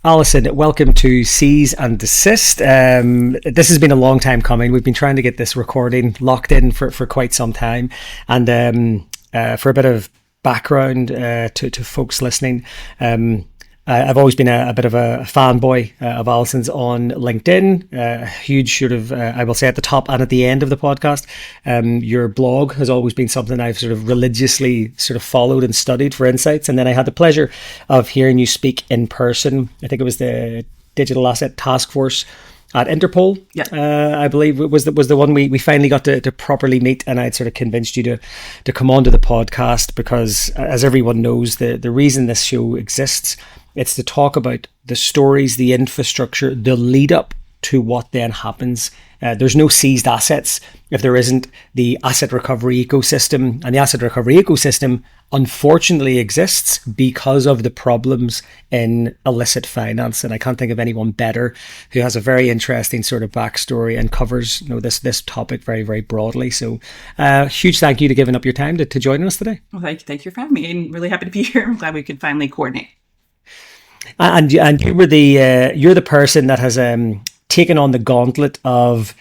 Alison, welcome to Seize and Desist. This has been a long time coming. We've been trying to get this recording locked in for quite some time. And for a bit of background to folks listening, I've always been a bit of a fanboy of Alison's on LinkedIn. Huge sort of, I will say at the top and at the end of the podcast. Your blog has always been something I've sort of religiously sort of followed and studied for insights. And then I had the pleasure of hearing you speak in person. I think it was the Digital Asset Task Force at Interpol. Yeah. I believe it was the one we finally got to properly meet, and I'd sort of convinced you to come onto the podcast because, as everyone knows, the reason this show exists, it's to talk about the stories, the infrastructure, the lead up to what then happens. There's no seized assets if there isn't the asset recovery ecosystem. And the asset recovery ecosystem, unfortunately, exists because of the problems in illicit finance. And I can't think of anyone better who has a very interesting sort of backstory and covers this topic very, very broadly. So huge thank you to giving up your time to join us today. Well, thank you for having me. I'm really happy to be here. I'm glad we could finally coordinate. And you were you're the person that has taken on the gauntlet of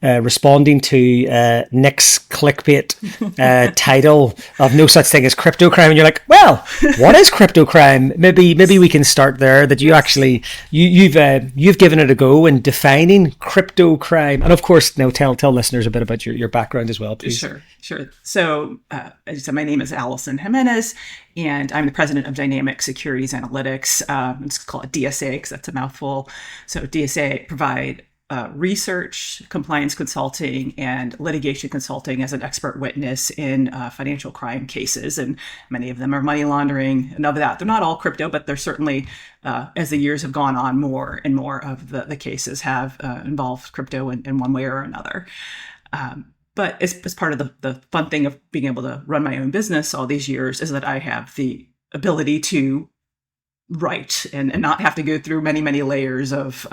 responding to Nick's clickbait title of no such thing as crypto crime, and you're like, well, what is crypto crime? Maybe we can start there. That you actually you've given it a go in defining crypto crime, and of course now tell listeners a bit about your background as well, please. Sure. So as you said, my name is Alison Jimenez, and I'm the president of Dynamic Securities Analytics. Let's call it DSA because that's a mouthful. So DSA provide research, compliance consulting, and litigation consulting as an expert witness in financial crime cases. And many of them are money laundering and of that. They're not all crypto, but they're certainly, as the years have gone on, more and more of the cases have involved crypto in one way or another. But as part of the fun thing of being able to run my own business all these years is that I have the ability to write and not have to go through many layers of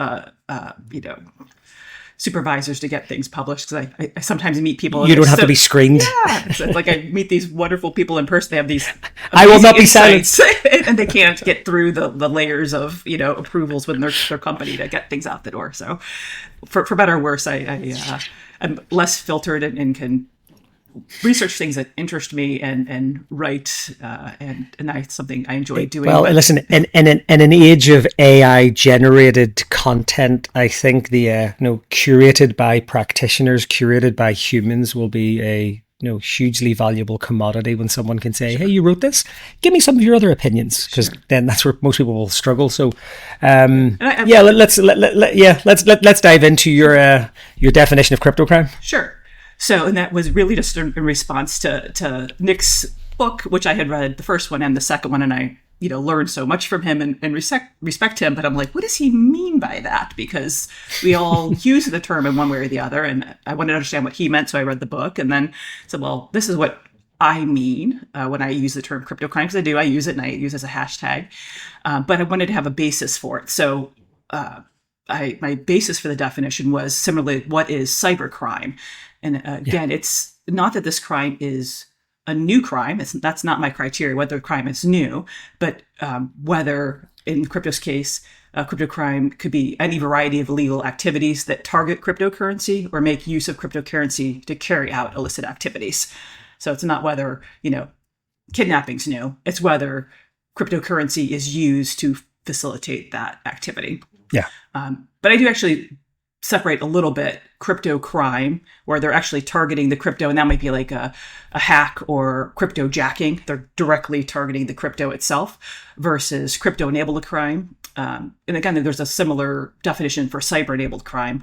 supervisors to get things published, because I sometimes meet people. You don't have to be screened. Yeah, so like I meet these wonderful people in person. They have these I will not be silenced, and they can't get through the layers of approvals within their company to get things out the door. So for better or worse, I'm less filtered and can research things that interest me and write, and that's something I enjoy doing. Well, listen, in an age of AI generated content, I think the curated by practitioners, curated by humans will be a hugely valuable commodity when someone can say, "Hey, you wrote this. Give me some of your other opinions," because then that's where most people will struggle. So, let's dive into your definition of crypto crime. Sure. So, and that was really just in response to Nick's book, which I had read the first one and the second one, and I, learned so much from him and respect him. But I'm like, what does he mean by that? Because we all use the term in one way or the other, and I wanted to understand what he meant. So I read the book and then said, well, this is what I mean when I use the term crypto crime, because I use it and I use it as a hashtag. But I wanted to have a basis for it. So my basis for the definition was similarly, what is cybercrime? And again, It's not that this crime is a new crime. That's not my criteria, whether the crime is new, but whether, in crypto's case, crypto crime could be any variety of illegal activities that target cryptocurrency or make use of cryptocurrency to carry out illicit activities. So it's not whether, kidnapping's new. It's whether cryptocurrency is used to facilitate that activity. Yeah. But I do actually separate a little bit crypto crime, where they're actually targeting the crypto, and that might be like a hack or crypto jacking. They're directly targeting the crypto itself, versus crypto enabled crime. And again, there's a similar definition for cyber enabled crime.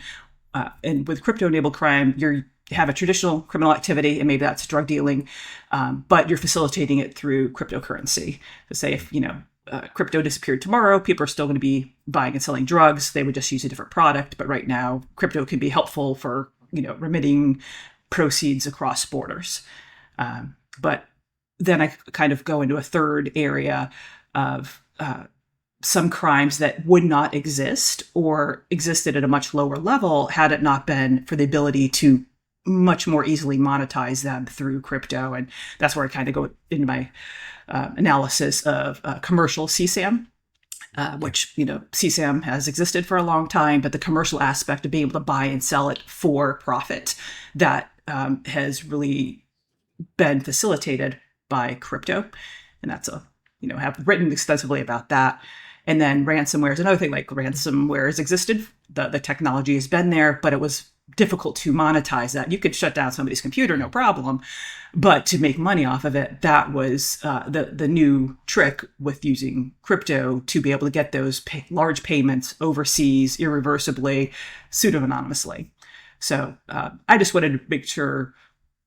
And with crypto enabled crime, you have a traditional criminal activity, and maybe that's drug dealing, but you're facilitating it through cryptocurrency. So say if, crypto disappeared tomorrow, people are still going to be buying and selling drugs. They would just use a different product. But right now, crypto can be helpful for, remitting proceeds across borders. But then I kind of go into a third area of some crimes that would not exist or existed at a much lower level had it not been for the ability to much more easily monetize them through crypto. And that's where I kind of go into my analysis of commercial CSAM. which, CSAM has existed for a long time, but the commercial aspect of being able to buy and sell it for profit, that has really been facilitated by crypto. And that's have written extensively about that. And then ransomware is another thing. Like, ransomware has existed. The technology has been there, but it was difficult to monetize that. You could shut down somebody's computer, no problem. But to make money off of it, that was the new trick with using crypto to be able to get those large payments overseas irreversibly, pseudo-anonymously. So I just wanted to make sure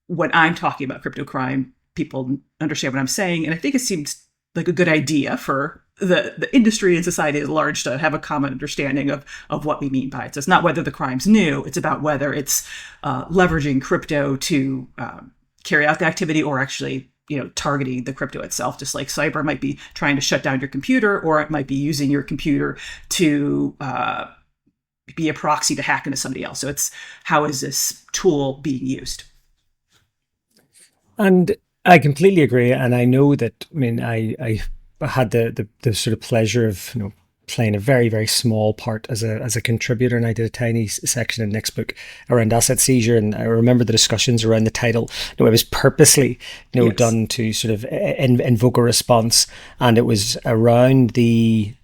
when I'm talking about crypto crime, people understand what I'm saying. And I think it seems like a good idea for the industry and society at large to have a common understanding of what we mean by it. So it's not whether the crime's new, it's about whether it's leveraging crypto to carry out the activity, or actually, targeting the crypto itself. Just like cyber might be trying to shut down your computer, or it might be using your computer to be a proxy to hack into somebody else. So it's, how is this tool being used? And I completely agree. And I know that, I had the sort of pleasure of, playing a very, very small part as a contributor. And I did a tiny section in Nick's book around asset seizure. And I remember the discussions around the title. It was purposely, Yes. done to sort of invoke a response. And it was around the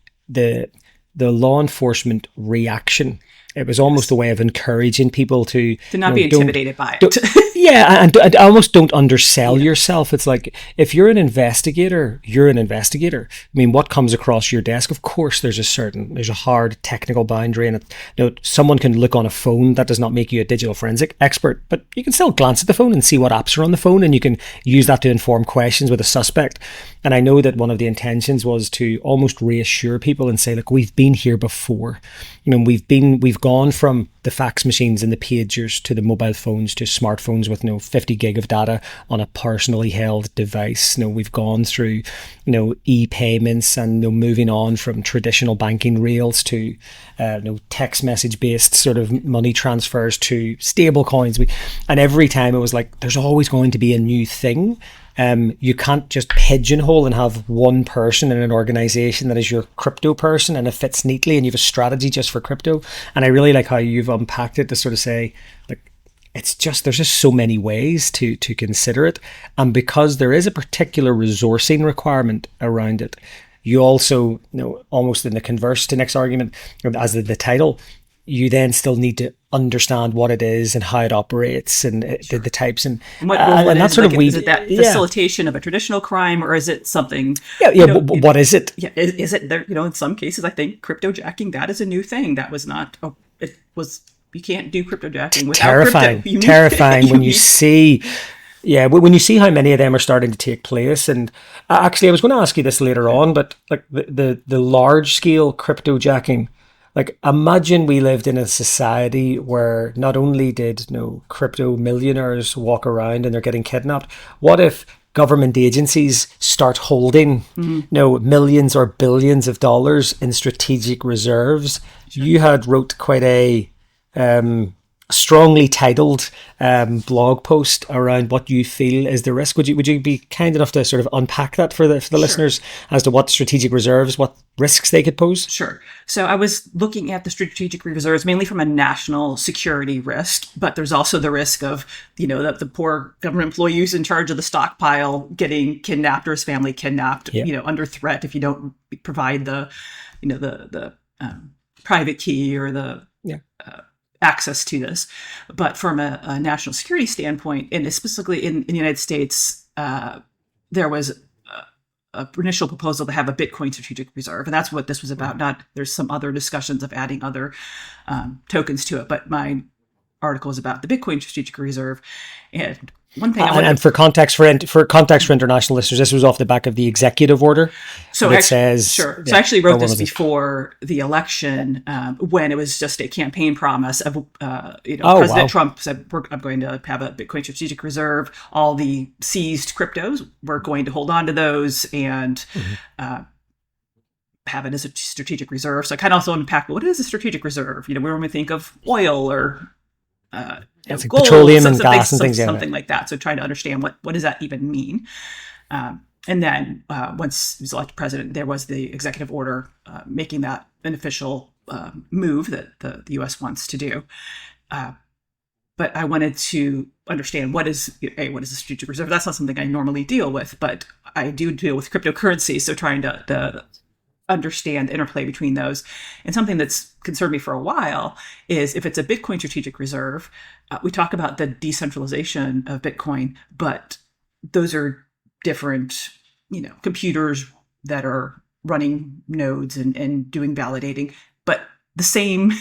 law enforcement reaction. It was almost a way of encouraging people to not be intimidated by it. Yeah, and almost don't undersell yourself. It's like, if you're an investigator, you're an investigator. What comes across your desk? Of course, there's a hard technical boundary, and someone can look on a phone. That does not make you a digital forensic expert, but you can still glance at the phone and see what apps are on the phone, and you can use that to inform questions with a suspect. And I know that one of the intentions was to almost reassure people and say, look, we've been here before. We've gone from the fax machines and the pagers to the mobile phones to smartphones with 50 gig of data on a personally held device. We've gone through e-payments and moving on from traditional banking rails to text message based sort of money transfers to stable coins. And every time it was like, there's always going to be a new thing. You can't just pigeonhole and have one person in an organization that is your crypto person and it fits neatly and you have a strategy just for crypto. And I really like how you've unpacked it to sort of say, like, there's just so many ways to consider it. And because there is a particular resourcing requirement around it, you also, almost in the converse to Nick's argument, as the title, you then still need to understand what it is and how it operates and the types and that's sort of is it that facilitation of a traditional crime, or is it something? What is it? Yeah, is it there? In some cases, I think cryptojacking, that is a new thing. That was not. It was. You can't do cryptojacking without crypto. Terrifying when you see. Yeah, when you see how many of them are starting to take place. And actually, I was going to ask you this later on, but like the large scale cryptojacking. Like, imagine we lived in a society where not only did crypto millionaires walk around and they're getting kidnapped. What if government agencies start holding millions or billions of dollars in strategic reserves? Sure. You had wrote quite a strongly titled blog post around what you feel is the risk. Would you be kind enough to sort of unpack that for the listeners as to what strategic reserves, what risks they could pose? Sure. So I was looking at the strategic reserves mainly from a national security risk, but there's also the risk of the poor government employees in charge of the stockpile getting kidnapped or his family kidnapped, under threat if you don't provide the private key or the access to this. But from a national security standpoint, and specifically in the United States, there was an initial proposal to have a Bitcoin strategic reserve. And that's what this was about. Not there's some other discussions of adding other tokens to it. But my article is about the Bitcoin strategic reserve. And one thing for context for international listeners, this was off the back of the executive order. So it says, sure. So I actually wrote this before the election, when it was just a campaign promise of, President Trump said, I'm going to have a Bitcoin strategic reserve. All the seized cryptos, we're going to hold on to those and have it as a strategic reserve. So I kind of also unpack, what is a strategic reserve? When we think of oil or gold, petroleum and gas and things, something like that. So trying to understand what does that even mean. And then once he was elected president, there was the executive order making that an official move that the U.S. wants to do. But I wanted to understand what is the strategic reserve. That's not something I normally deal with, but I do deal with cryptocurrency. So trying to understand the interplay between those. And something that's concerned me for a while is if it's a Bitcoin strategic reserve, we talk about the decentralization of Bitcoin, but those are different, computers that are running nodes and doing validating, but the same,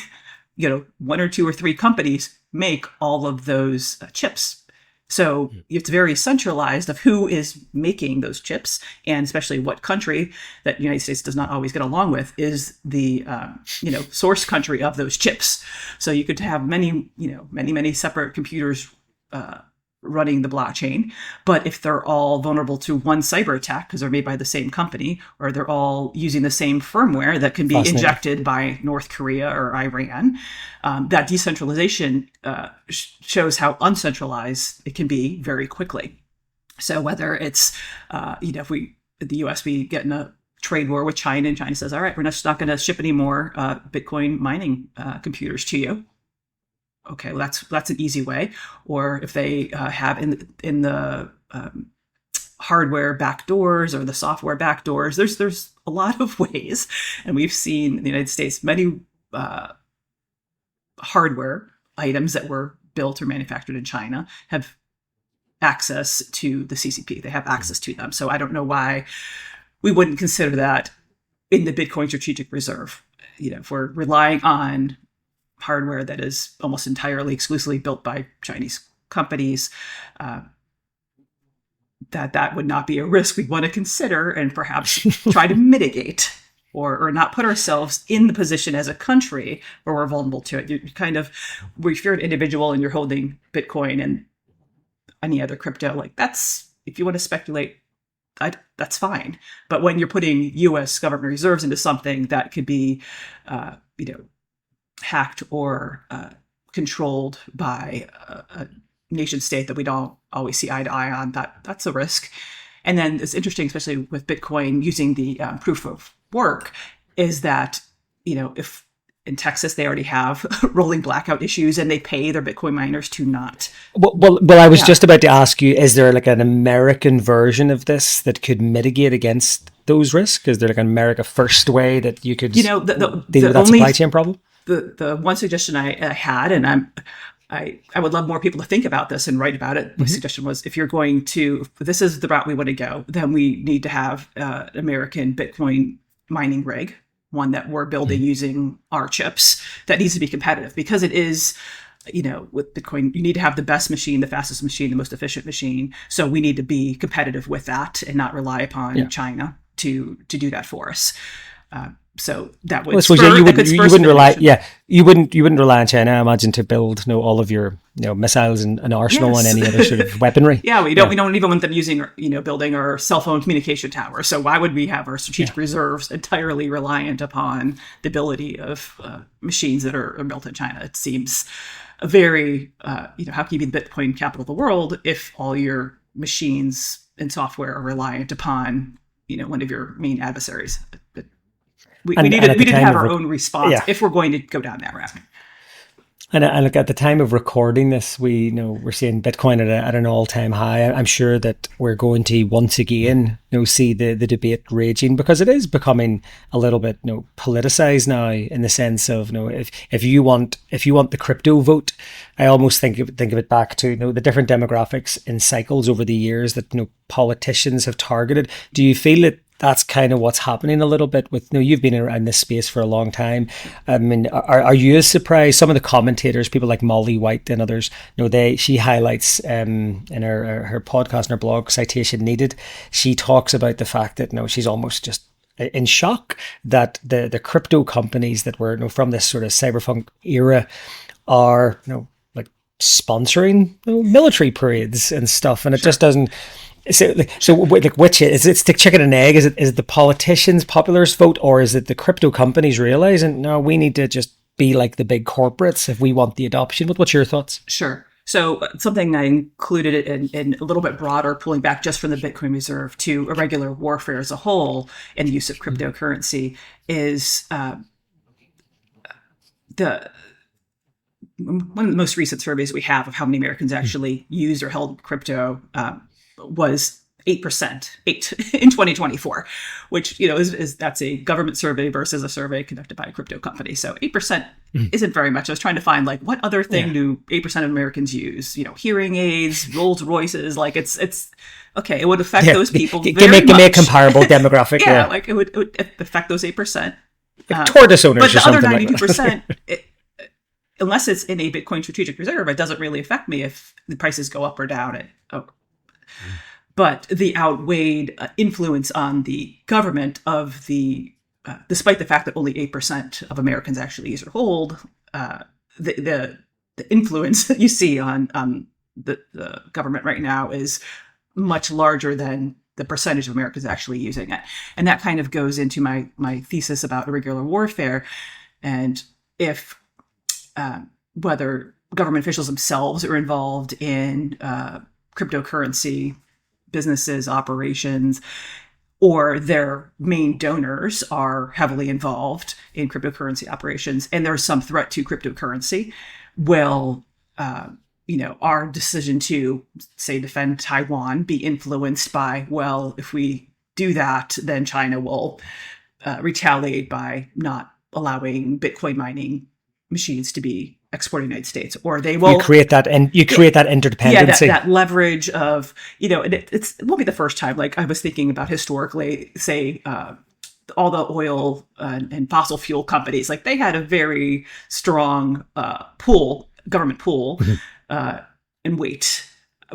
one or two or three companies make all of those chips. So it's very centralized of who is making those chips, and especially what country that the United States does not always get along with is the source country of those chips. So you could have many separate computers running the blockchain, but if they're all vulnerable to one cyber attack because they're made by the same company, or they're all using the same firmware that can be injected by North Korea or Iran, that decentralization shows how uncentralized it can be very quickly. So whether it's if the U.S. we get in a trade war with China, and China says, all right, we're just not going to ship any more Bitcoin mining computers to you. Okay, well, that's an easy way. Or if they have in the hardware backdoors or the software backdoors, there's a lot of ways, and we've seen in the United States many hardware items that were built or manufactured in China have access to the CCP. They have access to them. So I don't know why we wouldn't consider that in the Bitcoin strategic reserve. If we're relying on hardware that is almost entirely exclusively built by Chinese companies, that would not be a risk we'd want to consider and perhaps try to mitigate or not put ourselves in the position as a country where we're vulnerable to it. If you're an individual and you're holding Bitcoin and any other crypto, that's, if you want to speculate, that's fine. But when you're putting U.S. government reserves into something that could be, hacked or controlled by a nation state that we don't always see eye to eye on, that's a risk. And then it's interesting, especially with Bitcoin using the proof of work, is that, if in Texas they already have rolling blackout issues and they pay their Bitcoin miners to not. Well, I was just about to ask you, is there an American version of this that could mitigate against those risks? Is there an America first way that you could deal with that supply chain problem? The one suggestion I had, and I would love more people to think about this and write about it. My suggestion was, if this is the route we want to go, then we need to have an American Bitcoin mining rig, one that we're building using our chips, that needs to be competitive, because it is, with Bitcoin, you need to have the best machine, the fastest machine, the most efficient machine. So we need to be competitive with that and not rely upon China to do that for us. So that would you wouldn't rely on China, I imagine, to build all of your missiles and arsenal and any other sort of weaponry. We don't even want them using building our cell phone communication tower. So why would we have our strategic reserves entirely reliant upon the ability of machines that are built in China? It seems a very how can you be the Bitcoin capital of the world if all your machines and software are reliant upon one of your main adversaries? We need to have our own response if we're going to go down that route. And look, at the time of recording this, we're seeing Bitcoin at an all-time high. I'm sure that we're going to once again see the debate raging, because it is becoming a little bit politicized now, in the sense of if you want the crypto vote, I almost think of it back to the different demographics in cycles over the years that politicians have targeted. Do you feel that that's kind of what's happening a little bit with, you've been around this space for a long time. I mean, are you as surprised? Some of the commentators, people like Molly White and others, she highlights in her podcast and her blog, Citation Needed, she talks about the fact that she's almost just in shock that the crypto companies that were from this sort of cyberpunk era are sponsoring military parades and stuff, and it just doesn't. So which is it? The chicken and egg? Is it the politicians' populist vote, or is it the crypto companies realizing, no, we need to just be like the big corporates if we want the adoption? What's your thoughts? Sure. So something I included it in a little bit broader, pulling back just from the Bitcoin reserve to irregular warfare as a whole and the use of cryptocurrency is the one of the most recent surveys we have of how many Americans actually used or held crypto was 8%, 8 in 2024, which, is that's a government survey versus a survey conducted by a crypto company. So 8% isn't very much. I was trying to find like what other thing do 8% of Americans use? Hearing aids, Rolls Royces, like it's okay. It would affect those people very much. Give me a comparable demographic. Like it would affect those 8%. Tortoise owners, but the other something 92%, unless it's in a Bitcoin strategic reserve, it doesn't really affect me if the prices go up or down. But the outweighed influence on the government of despite the fact that only 8% of Americans actually use or hold, the influence that you see on the government right now is much larger than the percentage of Americans actually using it. And that kind of goes into my thesis about irregular warfare, and if whether government officials themselves are involved in cryptocurrency businesses, operations, or their main donors are heavily involved in cryptocurrency operations, and there's some threat to cryptocurrency, will, our decision to, say, defend Taiwan be influenced by, well, if we do that, then China will retaliate by not allowing Bitcoin mining machines to be exported to the United States, or they will create that interdependency. That leverage of, it won't be the first time. Like I was thinking about historically, say, all the oil and fossil fuel companies, like they had a very strong government pool and weight.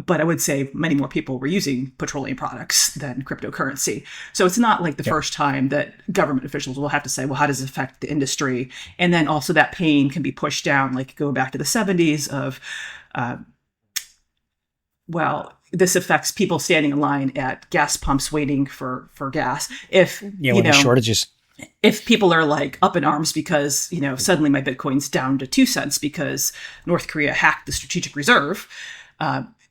But I would say many more people were using petroleum products than cryptocurrency. So it's not like the first time that government officials will have to say, well, how does it affect the industry? And then also that pain can be pushed down, like go back to the 70s of, this affects people standing in line at gas pumps waiting for gas. When there's shortages. If people are like up in arms because, suddenly my Bitcoin's down to 2 cents because North Korea hacked the strategic reserve,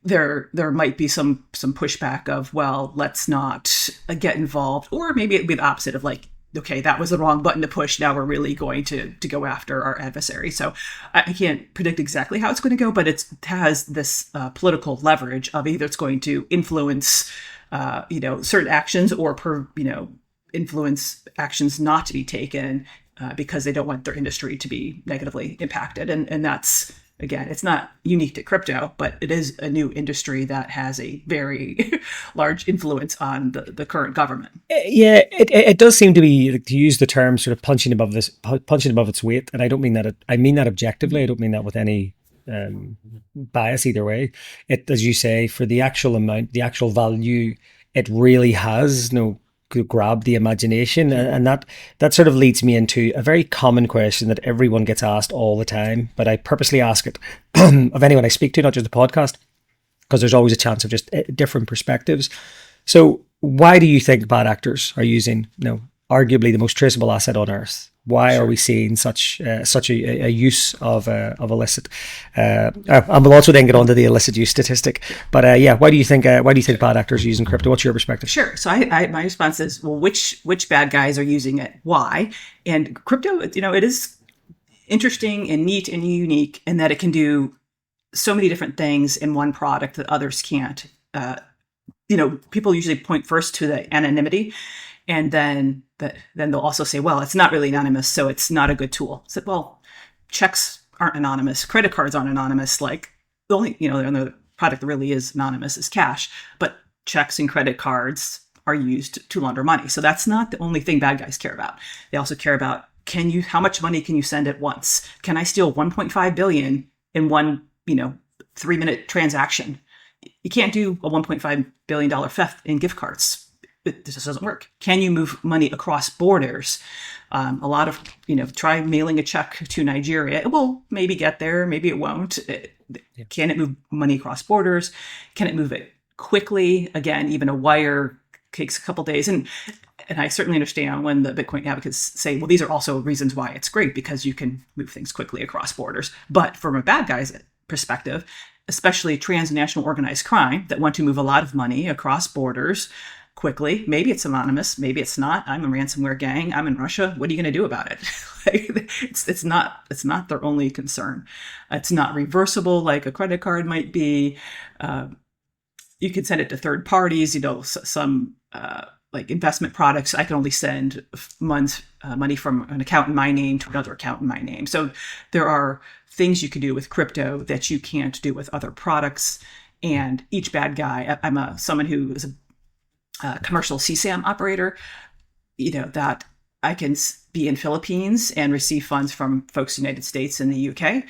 there might be some pushback of, well, let's not get involved, or maybe it'd be the opposite of like, okay, that was the wrong button to push. Now we're really going to go after our adversary. So I can't predict exactly how it's going to go, but it has this political leverage of either it's going to influence, certain actions or influence actions not to be taken because they don't want their industry to be negatively impacted. And that's, again, it's not unique to crypto, but it is a new industry that has a very large influence on the current government. Yeah, it does seem to be, to use the term, sort of punching above its weight. And I don't mean that. I mean that objectively. I don't mean that with any bias either way. It, as you say, for the actual amount, the actual value, it really has grab the imagination, and that sort of leads me into a very common question that everyone gets asked all the time, but I purposely ask it of anyone I speak to, not just the podcast, because there's always a chance of just different perspectives. So why do you think bad actors are using arguably the most traceable asset on earth? Why are we seeing such a use of illicit? And we'll also then get onto the illicit use statistic. But why do you think bad actors are using crypto? What's your perspective? Sure. So my response is, well, which bad guys are using it? Why? And crypto, it is interesting and neat and unique in that it can do so many different things in one product that others can't. People usually point first to the anonymity. And then they'll also say, well, it's not really anonymous, so it's not a good tool. So, well, checks aren't anonymous. Credit cards aren't anonymous. Like the only, the only product that really is anonymous is cash. But checks and credit cards are used to launder money. So that's not the only thing bad guys care about. They also care about, how much money can you send at once? Can I steal 1.5 billion in one, 3-minute transaction? You can't do a $1.5 billion theft in gift cards. This just doesn't work. Can you move money across borders? A lot of, try mailing a check to Nigeria. It will maybe get there, maybe it won't. Can it move money across borders? Can it move it quickly? Again, even a wire takes a couple days. And I certainly understand when the Bitcoin advocates say, well, these are also reasons why it's great, because you can move things quickly across borders. But from a bad guy's perspective, especially transnational organized crime that want to move a lot of money across borders quickly. Maybe it's anonymous, maybe it's not. I'm a ransomware gang, I'm in Russia. What are you going to do about it? It's not their only concern. It's not reversible like a credit card might be. You can send it to third parties. Some like investment products, I can only send money from an account in my name to another account in my name. So there are things you can do with crypto that you can't do with other products. And each bad guy, I'm someone who is a commercial CSAM operator, that I can be in Philippines and receive funds from folks in the United States and the UK.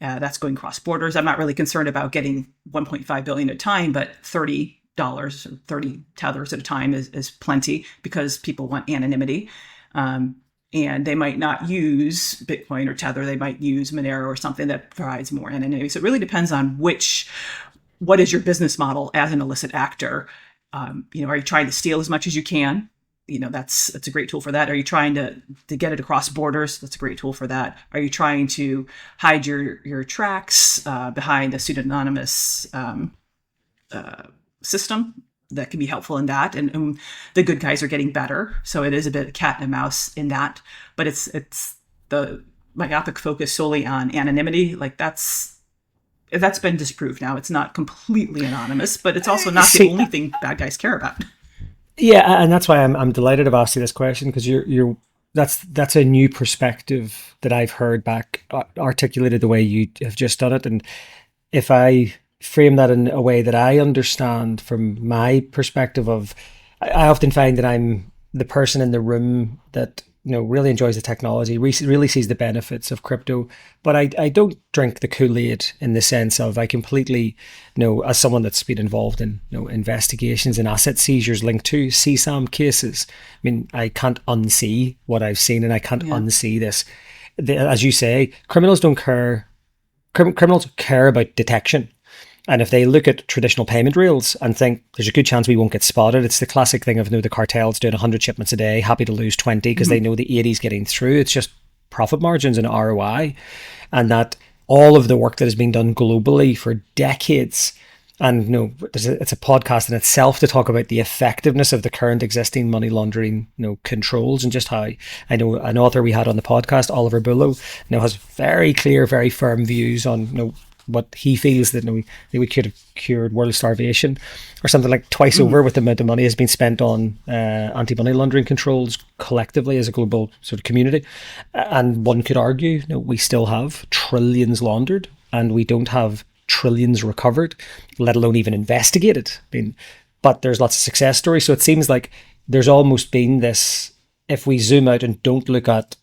That's going cross borders. I'm not really concerned about getting 1.5 billion at a time, but $30 or 30 tethers at a time is plenty, because people want anonymity. And they might not use Bitcoin or Tether. They might use Monero or something that provides more anonymity. So it really depends on what is your business model as an illicit actor. Are you trying to steal as much as you can? That's a great tool for that. Are you trying to get it across borders? That's a great tool for that. Are you trying to hide your tracks behind a pseudonymous system? That can be helpful in that. And the good guys are getting better. So it is a bit of cat and a mouse in that. But it's the myopic focus solely on anonymity. Like that's been disproved now. It's not completely anonymous, but it's also not the only thing bad guys care about. Yeah, and that's why I'm delighted I've asked you this question, because that's a new perspective that I've heard back articulated the way you have just done it. And if I frame that in a way that I understand from my perspective I often find that I'm the person in the room that really enjoys the technology, really sees the benefits of crypto, but I don't drink the Kool-Aid in the sense of I completely, as someone that's been involved in investigations and asset seizures linked to CSAM cases. I mean, I can't unsee what I've seen, and I can't unsee this. As you say, criminals don't care. Criminals care about detection. And if they look at traditional payment rails and think there's a good chance we won't get spotted, it's the classic thing of the cartels doing 100 shipments a day, happy to lose 20 because they know the 80's getting through. It's just profit margins and ROI. And that all of the work that has been done globally for decades, and it's a podcast in itself to talk about the effectiveness of the current existing money laundering controls, and just how I know an author we had on the podcast, Oliver Bullough, has very clear, very firm views on what he feels that we could have cured world starvation or something like twice over with the amount of money has been spent on anti-money laundering controls collectively as a global sort of community. And one could argue we still have trillions laundered and we don't have trillions recovered, let alone even investigated. But there's lots of success stories. So it seems like there's almost been this, if we zoom out and don't look at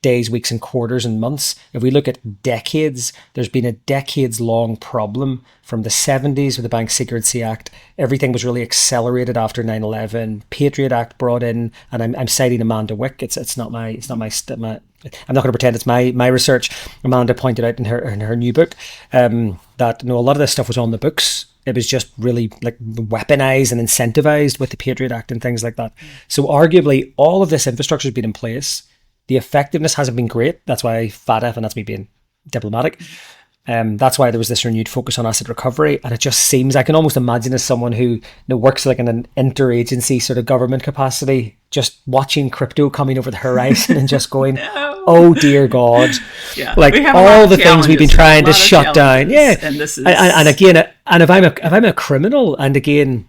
days, weeks and quarters and months, if we look at decades, there's been a decades-long problem from the 70s with the Bank Secrecy Act. Everything was really accelerated after 9/11. Patriot Act brought in, and I'm citing Amanda Wick. It's not my I'm not going to pretend it's my research. Amanda pointed out in her new book that a lot of this stuff was on the books. It was just really like weaponized and incentivized with the Patriot Act and things like that. So arguably, all of this infrastructure has been in place. The effectiveness hasn't been great. That's why FATF, and that's me being diplomatic. That's why there was this renewed focus on asset recovery. And it just seems, I can almost imagine as someone who works like in an interagency sort of government capacity, just watching crypto coming over the horizon and just going, oh dear God. Yeah, like all the things we've been trying to shut down. Yeah. And this is... and again, and if I'm a criminal, and again,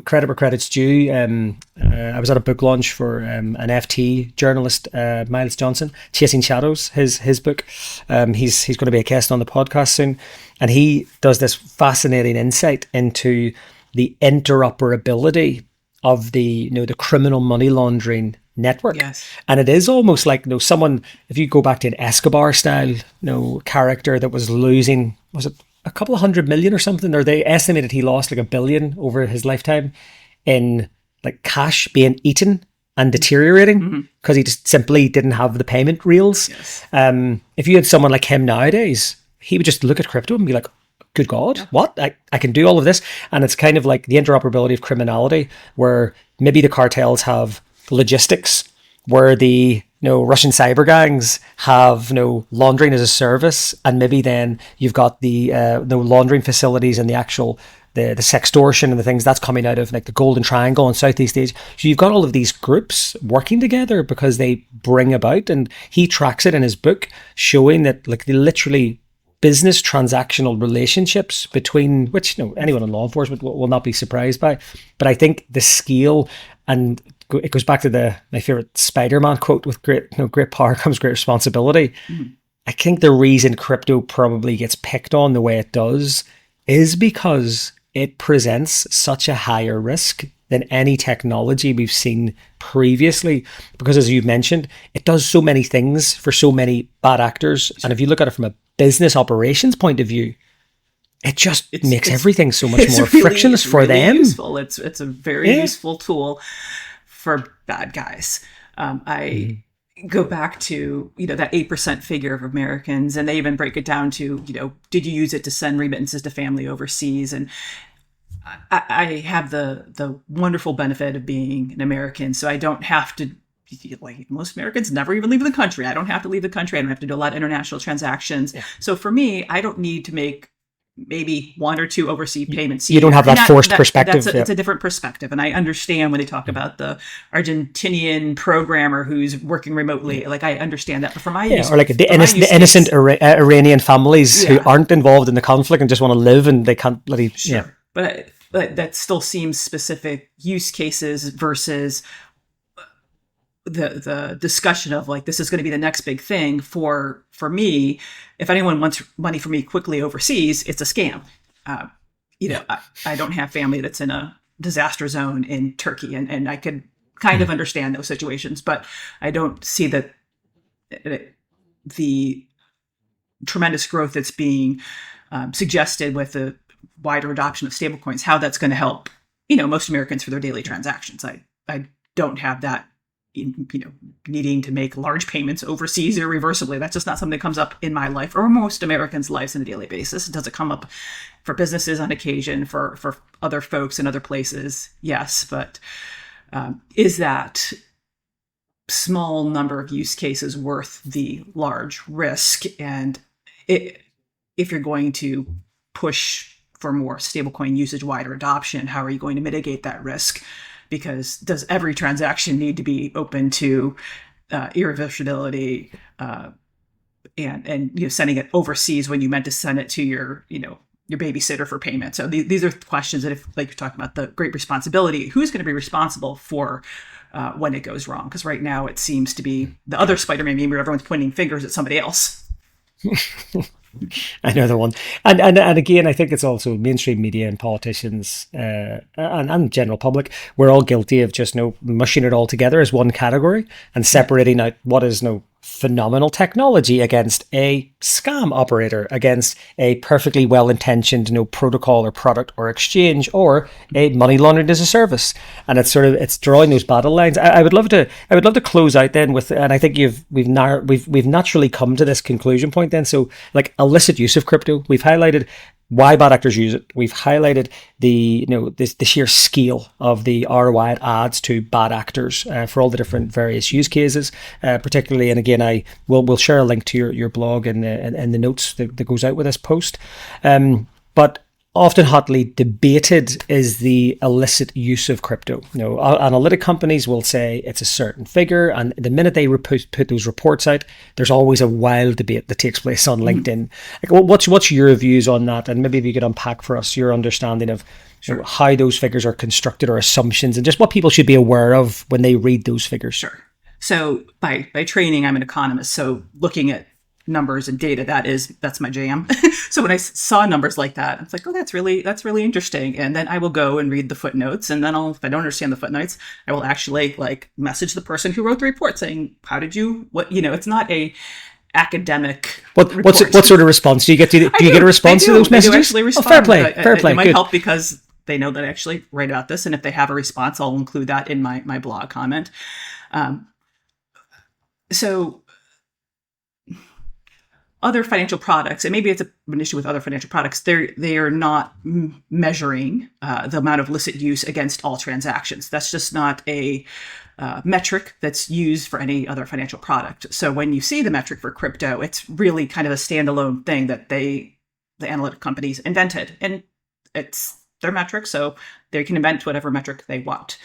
credit where credit's due. I was at a book launch for an FT journalist, Miles Johnson, Chasing Shadows, his book. He's going to be a guest on the podcast soon, and he does this fascinating insight into the interoperability of the the criminal money laundering network. Yes. And it is almost like someone, if you go back to an Escobar style character that was losing, was it a couple of 100 million or something, or they estimated he lost like $1 billion over his lifetime in like cash being eaten and deteriorating because he just simply didn't have the payment reels. Yes. If you had someone like him nowadays, he would just look at crypto and be like, good God, what? I can do all of this. And it's kind of like the interoperability of criminality, where maybe the cartels have logistics where the Russian cyber gangs have laundering as a service, and maybe then you've got the laundering facilities and the actual the sextortion and the things that's coming out of like the Golden Triangle and Southeast Asia. So you've got all of these groups working together because they bring about, and he tracks it in his book, showing that like they literally business transactional relationships between which anyone in law enforcement will not be surprised by. But I think the scale, and it goes back to my favorite Spider-Man quote, with great power comes great responsibility. Mm-hmm. I think the reason crypto probably gets picked on the way it does is because it presents such a higher risk than any technology we've seen previously. Because as you mentioned, it does so many things for so many bad actors. And if you look at it from a business operations point of view, it just makes everything so much more really, frictionless for really them. Useful. It's a very useful tool for bad guys. I go back to that 8% figure of Americans, and they even break it down to did you use it to send remittances to family overseas? And I have the wonderful benefit of being an American, so I don't have to. Like most Americans never even leave the country. I don't have to leave the country. I don't have to do a lot of international transactions. Yeah. So for me, I don't need to make maybe one or two overseas payments. You don't have that forced perspective. It's a different perspective. And I understand when they talk about the Argentinian programmer who's working remotely. Like I understand that. But for my use, or like the innocent Iranian families who aren't involved in the conflict and just want to live and they can't bloody... Sure. Yeah. But that still seems specific use cases versus the discussion of like, this is going to be the next big thing for me. If anyone wants money from me quickly overseas, it's a scam. I don't have family that's in a disaster zone in Turkey, and I could kind of understand those situations, but I don't see that the tremendous growth that's being suggested with the wider adoption of stablecoins, how that's going to help, most Americans for their daily transactions. I don't have that, needing to make large payments overseas irreversibly. That's just not something that comes up in my life or most Americans' lives on a daily basis. Does it come up for businesses on occasion, for other folks in other places? Yes, but is that small number of use cases worth the large risk? And if you're going to push for more stablecoin usage, wider adoption, how are you going to mitigate that risk? Because does every transaction need to be open to irreversibility and sending it overseas when you meant to send it to your babysitter for payment? So these are questions that, if like you're talking about the great responsibility, who's going to be responsible for when it goes wrong? Because right now it seems to be the other Spider-Man meme where everyone's pointing fingers at somebody else. Another one, and again, I think it's also mainstream media and politicians and general public. We're all guilty of just mushing it all together as one category and separating out what is phenomenal technology against a scam operator, against a perfectly well-intentioned protocol or product or exchange, or a money laundering as a service. And it's drawing those battle lines. I would love to close out then with, and I think we've naturally come to this conclusion point then. So like illicit use of crypto, we've highlighted why bad actors use it. We've highlighted the sheer scale of the ROI it adds to bad actors for all the different various use cases, particularly. And again, we'll share a link to your blog and the notes that goes out with this post. But often hotly debated is the illicit use of crypto. Analytic companies will say it's a certain figure, and the minute they put those reports out, there's always a wild debate that takes place on LinkedIn. Like, what's your views on that? And maybe if you could unpack for us your understanding of how those figures are constructed or assumptions, and just what people should be aware of when they read those figures. Sure. So by training, I'm an economist. So looking at numbers and data, that's my jam. So when I saw numbers like that, I was like, oh, that's really interesting. And then I will go and read the footnotes. And then if I don't understand the footnotes, I will actually message the person who wrote the report saying, how did you, it's not a academic what sort of response do you get? Do you get a response to those messages? I do actually respond. Fair play. It might help because they know that I actually write about this. And if they have a response, I'll include that in my blog comment. So other financial products, and maybe it's an issue with other financial products, they are not measuring the amount of illicit use against all transactions. That's just not a metric that's used for any other financial product. So when you see the metric for crypto, it's really kind of a standalone thing that the analytic companies invented, and it's their metric, so they can invent whatever metric they want.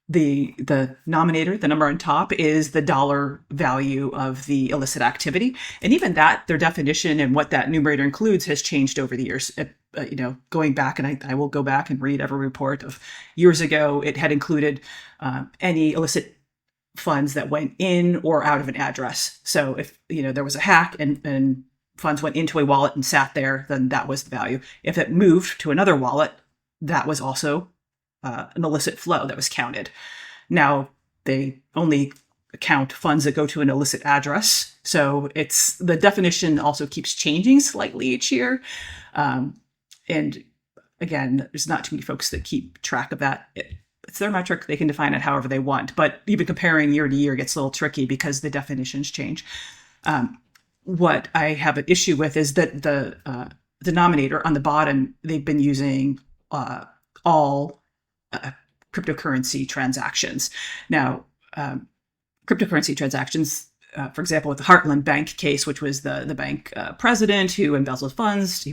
The denominator, the number on top, is the dollar value of the illicit activity. And even that, their definition and what that numerator includes has changed over the years. Going back, and I will go back and read every report of years ago, it had included any illicit funds that went in or out of an address. So if there was a hack and funds went into a wallet and sat there, then that was the value. If it moved to another wallet, that was also an illicit flow that was counted. Now, they only count funds that go to an illicit address. So the definition also keeps changing slightly each year. And again, there's not too many folks that keep track of that. It's their metric. They can define it however they want. But even comparing year to year gets a little tricky because the definitions change. What I have an issue with is that the denominator on the bottom, they've been using all cryptocurrency transactions. Now, cryptocurrency transactions, for example, with the Heartland Bank case, which was the bank president who embezzled funds.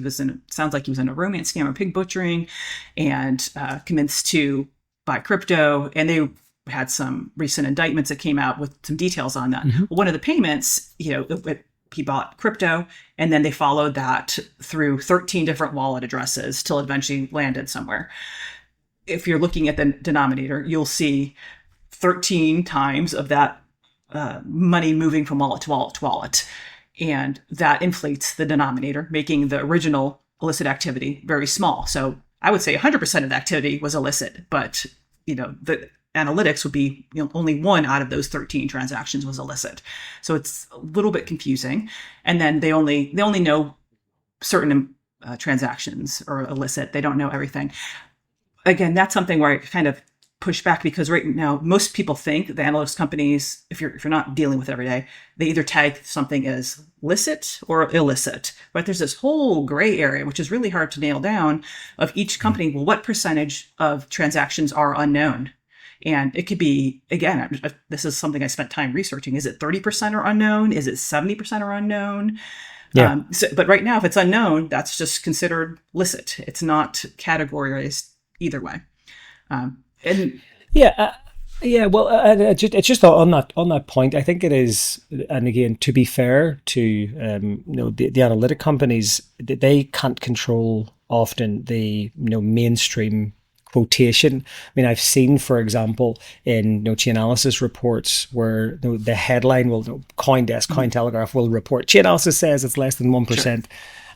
Sounds like he was in a romance scam or pig butchering, and convinced to buy crypto. And they had some recent indictments that came out with some details on that. Mm-hmm. Well, one of the payments, he bought crypto, and then they followed that through 13 different wallet addresses till it eventually landed somewhere. If you're looking at the denominator, you'll see 13 times of that money moving from wallet to wallet to wallet. And that inflates the denominator, making the original illicit activity very small. So I would say 100% of the activity was illicit, but the analytics would be only one out of those 13 transactions was illicit. So it's a little bit confusing. And then they only know certain transactions are illicit. They don't know everything. Again, that's something where I kind of push back, because right now most people think the analytics companies, if you're not dealing with it every day, they either tag something as licit or illicit. But there's this whole gray area, which is really hard to nail down, of each company. Well, what percentage of transactions are unknown? And it could be, again, this is something I spent time researching. Is it 30% are unknown? Is it 70% are unknown? Yeah. But right now, if it's unknown, that's just considered licit. It's not categorized either way. Well, it's just on that point. I think it is, and again, to be fair to the analytic companies, they can't control often the mainstream quotation. I mean, I've seen, for example, in Chainalysis reports where the headline will, CoinDesk, Cointelegraph will report, Chainalysis says it's less than 1%. Sure.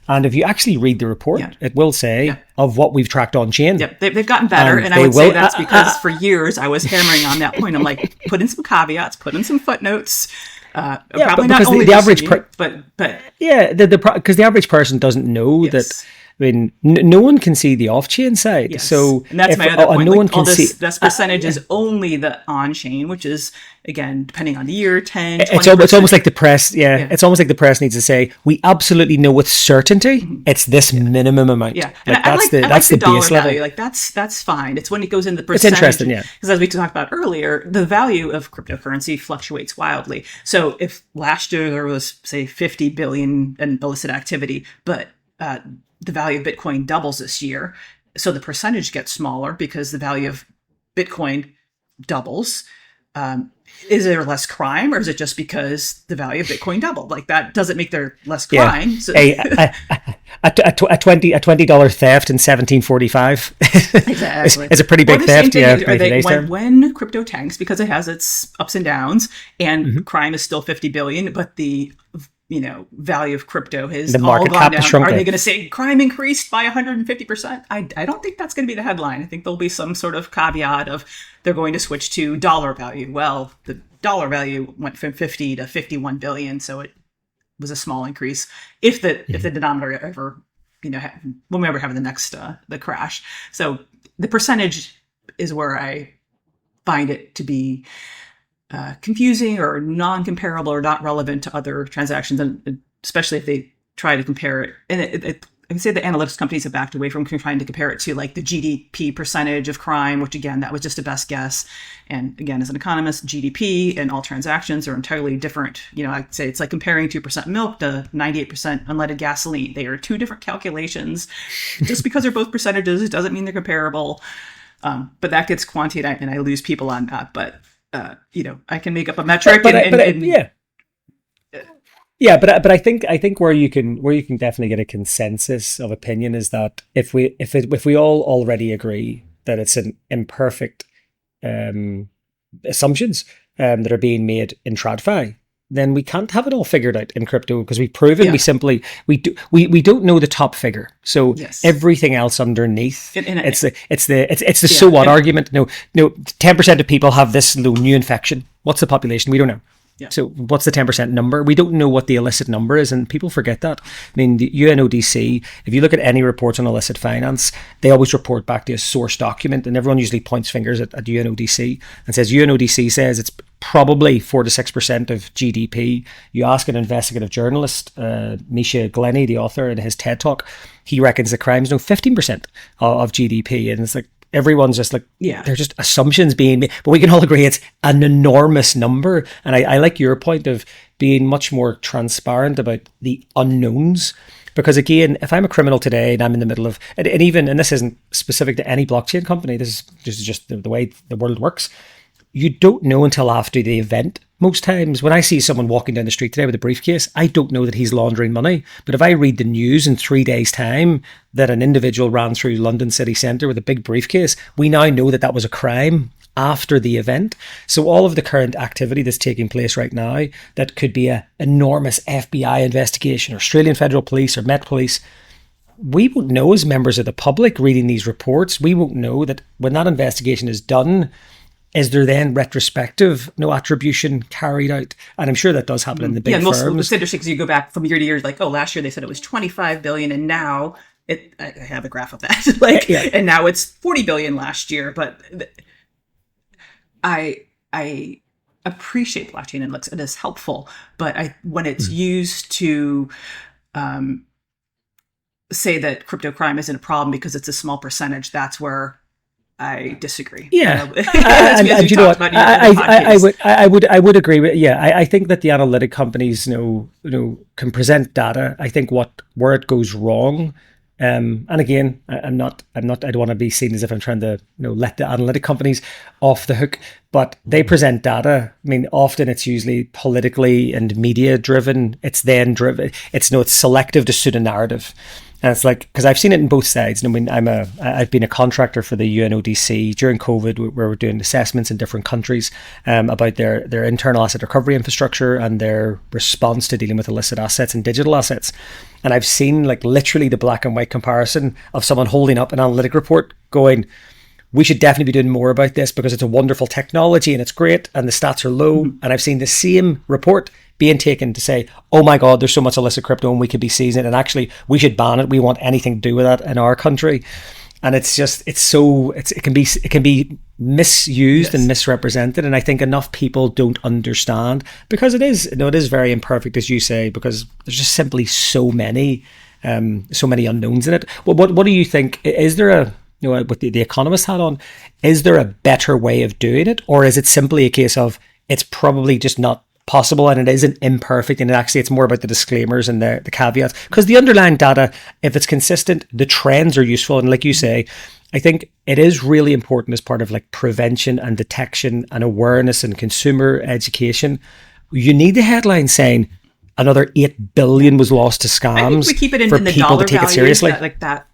And if you actually read the report, it will say of what we've tracked on chain. Yep, they've gotten better. And I would say that's because for years I was hammering on that point. I'm like, put in some caveats, put in some footnotes. Probably not only the average because the average person doesn't know that. I mean, no one can see the off-chain side. Yes. So, and that's my other point. No one can see. This percentage is only the on-chain, which is, again, depending on the year, 10, 20%. It's almost like the press. Yeah, it's almost like the press needs to say, we absolutely know with certainty it's this minimum amount. Yeah, like, that's the base level. Like that's fine. It's when it goes into the percentage. It's interesting, because as we talked about earlier, the value of cryptocurrency fluctuates wildly. So if last year there was, say, 50 billion in illicit activity, but the value of Bitcoin doubles this year, so the percentage gets smaller because the value of Bitcoin doubles. Is there less crime, or is it just because the value of Bitcoin doubled? Like, that doesn't make there less crime. Yeah. So a $20 theft in 1745 exactly. is a pretty big theft. When crypto tanks, because it has its ups and downs, and crime is still 50 billion, but the value of crypto has all gone down. Are they going to say crime increased by 150%? I don't think that's going to be the headline. I think there'll be some sort of caveat of they're going to switch to dollar value. Well, the dollar value went from 50 to 51 billion, so it was a small increase. If the denominator ever, when we ever have the next the crash. So the percentage is where I find it to be confusing or non-comparable or not relevant to other transactions. And especially if they try to compare it. And I can say the analytics companies have backed away from trying to compare it to like the GDP percentage of crime, which again, that was just a best guess. And again, as an economist, GDP and all transactions are entirely different. I'd say it's like comparing 2% milk to 98% unleaded gasoline. They are two different calculations. Just because they're both percentages doesn't mean they're comparable. But that gets quantitative, and I lose people on that. But I can make up a metric. Yeah, but I think where you can definitely get a consensus of opinion is that if we all already agree that it's an imperfect assumptions that are being made in TradFi, then we can't have it all figured out in crypto, because we've proven we don't know the top figure. So everything else underneath, it's the so what argument. No, 10% of people have this new infection. What's the population? We don't know. Yeah. So what's the 10% number? We don't know what the illicit number is, and people forget that. I mean, the UNODC, if you look at any reports on illicit finance, they always report back to a source document, and everyone usually points fingers at UNODC and says UNODC says it's probably 4 to 6% of GDP. You ask an investigative journalist, Misha Glenny, the author, in his TED Talk, he reckons the crime's 15% of GDP, and it's like, everyone's just like, they're just assumptions being made, but we can all agree it's an enormous number. And I like your point of being much more transparent about the unknowns, because again, if I'm a criminal today and I'm in the middle of, and this isn't specific to any blockchain company, this is just the way the world works. You don't know until after the event. Most times when I see someone walking down the street today with a briefcase, I don't know that he's laundering money. But if I read the news in 3 days' time that an individual ran through London city centre with a big briefcase, we now know that was a crime after the event. So all of the current activity that's taking place right now, that could be an enormous FBI investigation, or Australian Federal Police or Met Police, we won't know as members of the public reading these reports. We won't know that when that investigation is done, is there then retrospective attribution carried out? And I'm sure that does happen in the big firms. Yeah, it's interesting because you go back from year to year, like, last year they said it was 25 billion, and now I have a graph of that, and now it's 40 billion last year. But I appreciate blockchain and it is helpful, but when it's used to say that crypto crime isn't a problem because it's a small percentage, that's where I disagree. Yeah, and you know what? I would agree with. Yeah, I think that the analytic companies, can present data. I think where it goes wrong, and again, I don't want to be seen as if I'm trying to let the analytic companies off the hook, but they present data. I mean, often it's usually politically and media driven. It's then driven. It's selective to suit a narrative. And it's like, because I've seen it in both sides. I mean, I've been a contractor for the UNODC during COVID, where we're doing assessments in different countries about their internal asset recovery infrastructure and their response to dealing with illicit assets and digital assets. And I've seen literally the black and white comparison of someone holding up an analytic report going, we should definitely be doing more about this because it's a wonderful technology and it's great and the stats are low. Mm-hmm. And I've seen the same report being taken to say, oh my God, there's so much illicit crypto and we could be seizing it, and actually we should ban it. We want anything to do with that in our country. And it can be misused and misrepresented. And I think enough people don't understand, because it is very imperfect, as you say, because there's just simply so many unknowns in it. Well, what do you think? Is there with the economist hat on, is there a better way of doing it? Or is it simply a case of it's probably just not possible and it isn't imperfect, and actually it's more about the disclaimers and the caveats? Because the underlying data, if it's consistent, the trends are useful. And like you say, I think it is really important as part of prevention and detection and awareness and consumer education. You need the headline saying another 8 billion was lost to scams. I think we keep it in the dollar value. Seriously.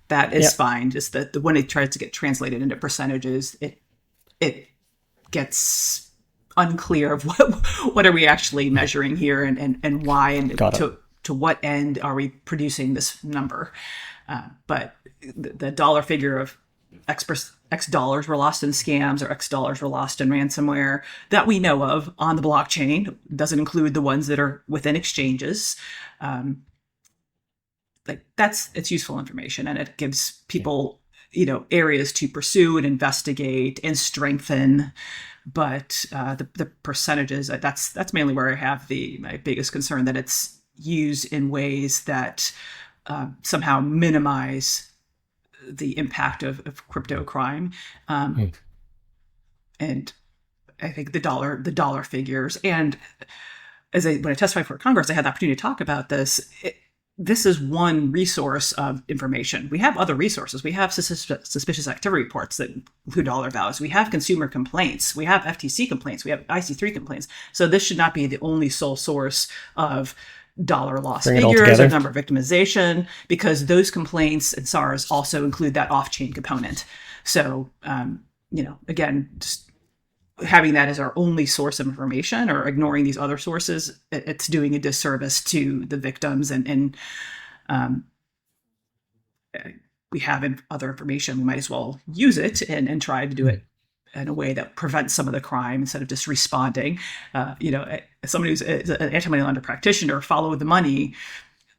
That is fine. Just that when it tries to get translated into percentages, it gets unclear of what are we actually measuring here, and why, and to what end are we producing this number. But the dollar figure of X dollars were lost in scams, or X dollars were lost in ransomware that we know of on the blockchain doesn't include the ones that are within exchanges. It's useful information, and it gives people areas to pursue and investigate and strengthen. But the percentages, that's mainly where I have my biggest concern, that it's used in ways that somehow minimize the impact of crypto crime. And I think the dollar figures. And when I testified for Congress, I had the opportunity to talk about this. This is one resource of information. We have other resources. We have suspicious activity reports that include dollar values. We have consumer complaints. We have FTC complaints. We have IC3 complaints. So this should not be the only sole source of dollar loss figures or number of victimization, because those complaints and SARS also include that off-chain component. So, again, just having that as our only source of information or ignoring these other sources, it's doing a disservice to the victims. And we have other information. We might as well use it and try to do it in a way that prevents some of the crime instead of just responding. Somebody who's an anti-money laundering practitioner, follow the money.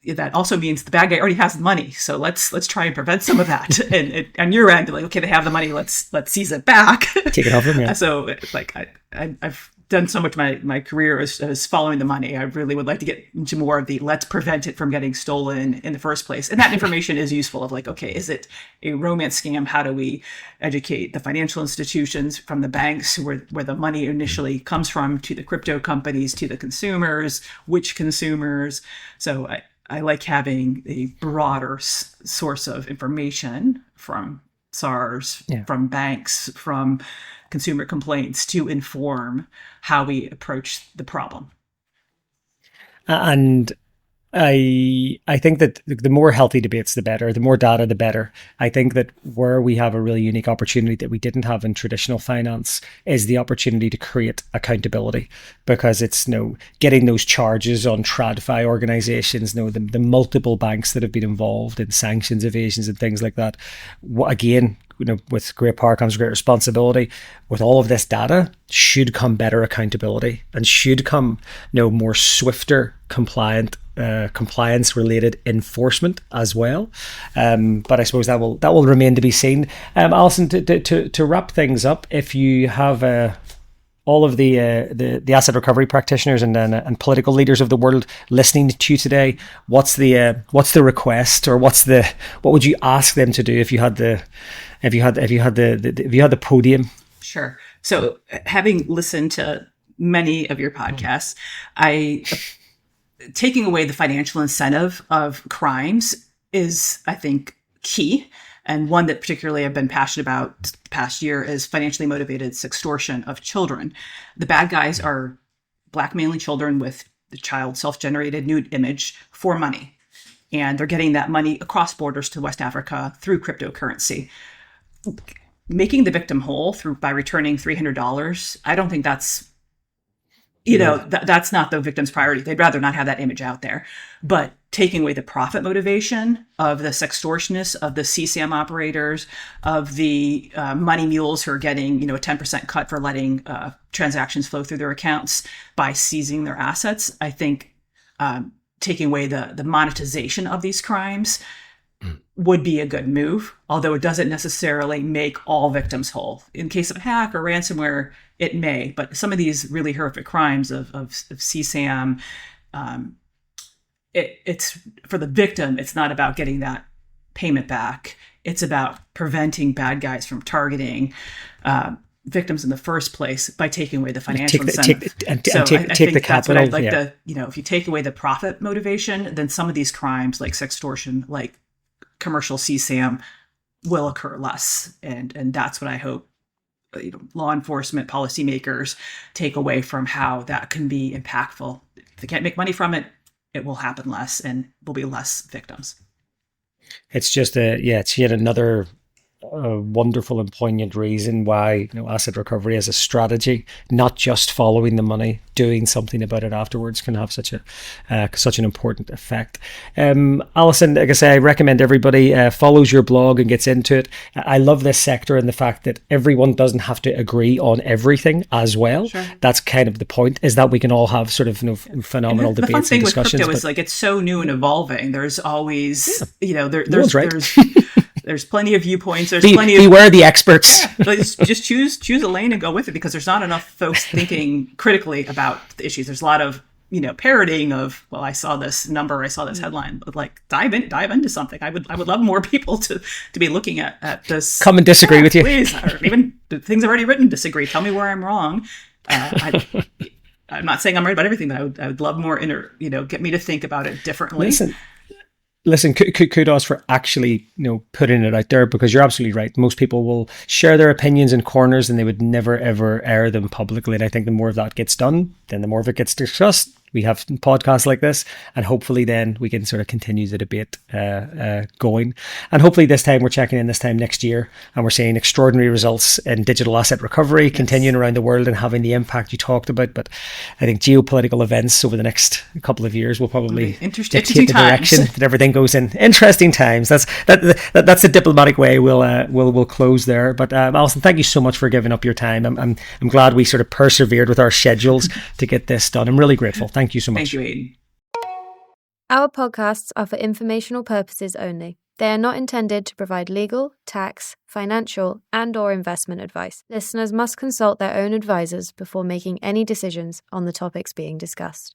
That also means the bad guy already has the money. So let's try and prevent some of that. And on your end, like, okay, they have the money. Let's seize it back. Take it off them. Yeah. So like I've done so much my career as following the money. I really would like to get into more of the let's prevent it from getting stolen in the first place. And that information is useful of like, okay, is it a romance scam? How do we educate the financial institutions from the banks where the money initially comes from to the crypto companies, to the consumers, which consumers? So I like having a broader source of information from SARS, from banks, from consumer complaints to inform how we approach the problem. And I think that the more healthy debates, the better. The more data, the better. I think that where we have a really unique opportunity that we didn't have in traditional finance is the opportunity to create accountability, because it's getting those charges on TradFi organizations, the multiple banks that have been involved in sanctions evasions and things like that. Again, with great power comes great responsibility. With all of this data should come better accountability, and should come more swifter compliance related enforcement as well. But I suppose that will remain to be seen. Alison, to wrap things up, if you have all of the asset recovery practitioners and political leaders of the world listening to you today, what's the request, or what would you ask them to do if you had the podium? Sure. So, having listened to many of your podcasts, taking away the financial incentive of crimes is, I think, key. And one that particularly I've been passionate about the past year is financially motivated sextortion of children. The bad guys are blackmailing children with the child's self-generated nude image for money. And they're getting that money across borders to West Africa through cryptocurrency. Making the victim whole by returning $300, I don't think that's that's not the victim's priority. They'd rather not have that image out there. But taking away the profit motivation of the sextortionists, of the CSAM operators, of the money mules who are getting a 10% cut for letting transactions flow through their accounts by seizing their assets, I think taking away the monetization of these crimes would be a good move, although it doesn't necessarily make all victims whole. In case of a hack or ransomware, it may, but some of these really horrific crimes of CSAM, it's for the victim, it's not about getting that payment back. It's about preventing bad guys from targeting victims in the first place by taking away the financial incentive. Take the capital. I'd like to, if you take away the profit motivation, then some of these crimes like sextortion, like commercial CSAM, will occur less. And that's what I hope law enforcement, policymakers take away from how that can be impactful. If they can't make money from it, it will happen less and will be less victims. It's just it's yet another wonderful and poignant reason why asset recovery as a strategy, not just following the money, doing something about it afterwards, can have such an important effect. Alison, like I say, I recommend everybody follows your blog and gets into it. I love this sector and the fact that everyone doesn't have to agree on everything as well. Sure. That's kind of the point, is that we can all have sort of phenomenal debates and discussions. The fun thing with crypto is like it's so new and evolving. There's always there's plenty of viewpoints. Beware the experts. Just choose a lane and go with it, because there's not enough folks thinking critically about the issues. There's a lot of parroting of, well, I saw this number, I saw this headline, but like dive into something. I would love more people to be looking at this. Come and disagree with you. Please, or even the things I've already written, disagree. Tell me where I'm wrong. I'm not saying I'm right about everything, but I would love more get me to think about it differently. Listen, kudos for actually, putting it out there, because you're absolutely right. Most people will share their opinions in corners and they would never, ever air them publicly. And I think the more of that gets done, then the more of it gets discussed. We have podcasts like this, and hopefully then we can sort of continue the debate going. And hopefully this time we're checking in this time next year and we're seeing extraordinary results in digital asset recovery, continuing around the world and having the impact you talked about. But I think geopolitical events over the next couple of years will probably dictate the direction that everything goes in. Interesting times. That's the diplomatic way we'll close there. But Alison, thank you so much for giving up your time. I'm glad we sort of persevered with our schedules to get this done. I'm really grateful. Thank you so much. Thank you, Aidan. Our podcasts are for informational purposes only. They are not intended to provide legal, tax, financial, and/or investment advice. Listeners must consult their own advisors before making any decisions on the topics being discussed.